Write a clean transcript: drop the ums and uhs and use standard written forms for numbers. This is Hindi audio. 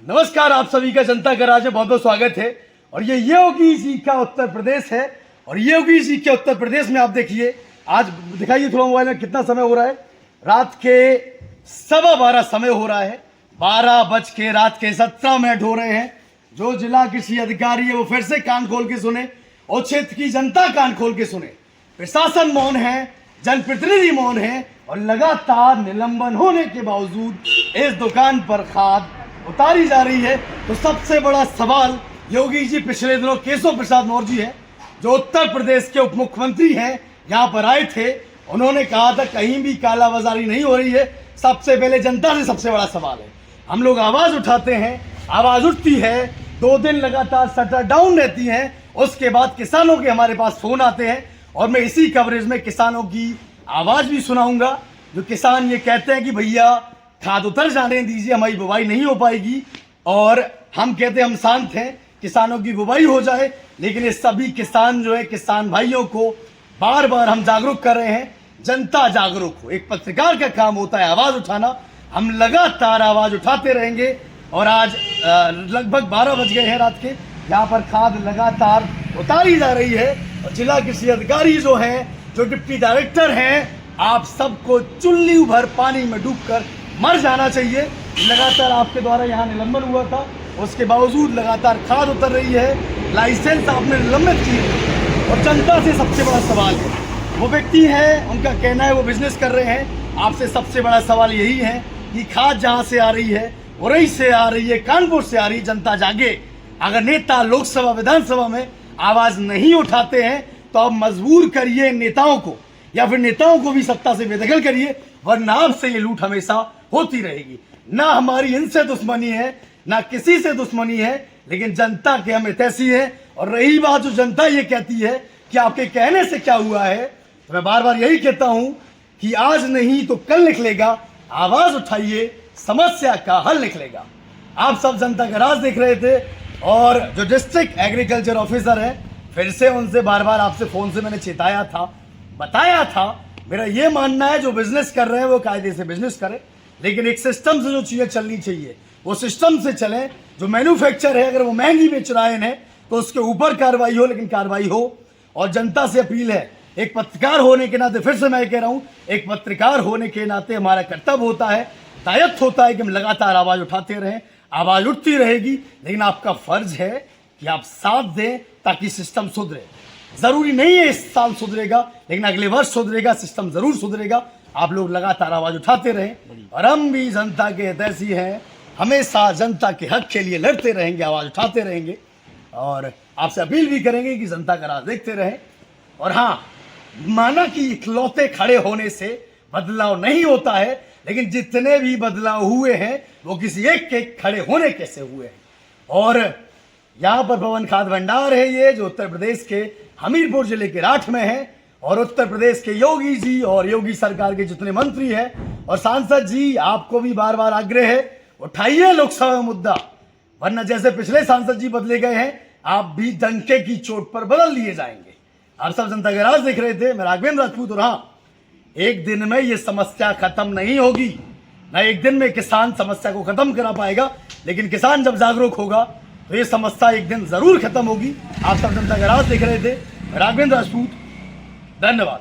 नमस्कार, आप सभी का जनता का राज में बहुत बहुत स्वागत है। और ये योगी जी का उत्तर प्रदेश है। और योगी जी के उत्तर प्रदेश में आप देखिए, आज दिखाइए थोड़ा मोबाइल में कितना समय हो रहा है। रात के 12:15 समय हो रहा है। 12:17 हो रहे हैं। जो जिला कृषि अधिकारी है वो फिर से कान खोल के सुने और क्षेत्र की जनता कान खोल के सुने। प्रशासन मौन है, जनप्रतिनिधि मौन है और लगातार निलंबन होने के बावजूद इस दुकान पर खाद उतारी जा रही है। तो सबसे बड़ा सवाल योगी जी पिछले दिनों केशव प्रसाद मौर्य जी है, जो उत्तर प्रदेश के उप मुख्यमंत्री हैं, यहाँ पर आए थे। उन्होंने कहा था कहीं भी कालाबाजारी नहीं हो रही है। सबसे पहले जनता से सबसे बड़ा सवाल है। हम लोग आवाज उठाते हैं, आवाज उठती है, 2 दिन लगातार शटर डाउन रहती है। उसके बाद किसानों के हमारे पास फोन आते हैं और मैं इसी कवरेज में किसानों की आवाज भी सुनाऊंगा। जो किसान ये कहते हैं कि भैया खाद उतर जाने दीजिए, हमारी बुवाई नहीं हो पाएगी। और हम कहते हैं हम शांत हैं, किसानों की बुवाई हो जाए। लेकिन ये सभी किसान जो है, किसान भाइयों को बार बार हम जागरूक कर रहे हैं। जनता जागरूक हो, एक पत्रकार का काम होता है आवाज उठाना। हम लगातार आवाज उठाते रहेंगे। और आज लगभग 12 बज गए हैं रात के। यहाँ पर खाद लगातार उतारी जा रही है। और जिला कृषि अधिकारी जो हैं, जो डिप्टी डायरेक्टर हैं, आप सबको चुल्ली भर पानी में डूबकर मर जाना चाहिए। लगातार आपके द्वारा यहाँ निलंबन हुआ था, उसके बावजूद लगातार खाद उतर रही है। लाइसेंस आपने निलंबित किए। और जनता से सबसे बड़ा सवाल है, वो व्यक्ति है, उनका कहना है वो बिजनेस कर रहे हैं। आपसे सबसे बड़ा सवाल यही है कि खाद जहाँ से आ रही है, उरई से आ रही है, कानपुर से आ रही है। जनता जागे। अगर नेता लोकसभा विधानसभा में आवाज नहीं उठाते हैं तो आप मजबूर करिए नेताओं को, या फिर नेताओं को भी सत्ता से बेदखल करिए, वरना आपसे ये लूट हमेशा होती रहेगी। ना हमारी इनसे दुश्मनी है, ना किसी से दुश्मनी है, लेकिन जनता के हम ऐसी है। और रही बात जो जनता ये कहती है कि आपके कहने से क्या हुआ है, तो मैं बार बार यही कहता हूं कि आज नहीं तो कल निकलेगा। आवाज उठाइए, समस्या का हल निकलेगा। आप सब जनता का राज देख रहे थे। और जो डिस्ट्रिक्ट एग्रीकल्चर ऑफिसर है, फिर से उनसे बार बार आपसे फोन से मैंने चेताया था, बताया था। मेरा ये मानना है जो बिजनेस कर रहे हैं वो कायदे से बिजनेस करें, लेकिन एक सिस्टम से जो चीजें चलनी चाहिए वो सिस्टम से चले। जो मैन्युफैक्चर है, अगर वो महंगी बेच रहे हैं तो उसके ऊपर कार्रवाई हो, लेकिन कार्रवाई हो। और जनता से अपील है, एक पत्रकार होने के नाते, फिर से मैं कह रहा हूं, एक पत्रकार होने के नाते हमारा कर्तव्य होता है, दायित्व होता है कि हम लगातार आवाज उठाते रहें। आवाज उठती रहेगी, लेकिन आपका फर्ज है कि आप साथ दें ताकि सिस्टम सुधरे। जरूरी नहीं है इस साल सुधरेगा, लेकिन अगले वर्ष सुधरेगा, सिस्टम जरूर सुधरेगा। आप लोग लगातार आवाज उठाते रहें। और हम भी जनता के हितैषी हैं, हमेशा जनता के हक के लिए लड़ते रहेंगे, आवाज उठाते रहेंगे। और आपसे अपील भी करेंगे कि जनता का राज देखते रहें। और हाँ, माना कि इकलौते खड़े होने से बदलाव नहीं होता है, लेकिन जितने भी बदलाव हुए हैं वो किसी एक के खड़े होने कैसे हुए हैं। और यहाँ पर पवन खाद भंडार है, ये जो उत्तर प्रदेश के हमीरपुर जिले के राठ में है। और उत्तर प्रदेश के योगी जी और योगी सरकार के जितने मंत्री हैं और सांसद जी, आपको भी बार बार आग्रह है, उठाइए लोकसभा में मुद्दा, वरना जैसे पिछले सांसद जी बदले गए हैं, आप भी डंके की चोट पर बदल लिए जाएंगे। आप सब जनता का राज देख रहे थे, मैं राघवेंद्र राजपूत। और हाँ, एक दिन में ये समस्या खत्म नहीं होगी, ना एक दिन में किसान समस्या को खत्म करा पाएगा, लेकिन किसान जब जागरूक होगा तो ये समस्या एक दिन जरूर खत्म होगी। आप सब जनता का राज देख रहे थे, राघवेंद्र राजपूत। धन्यवाद।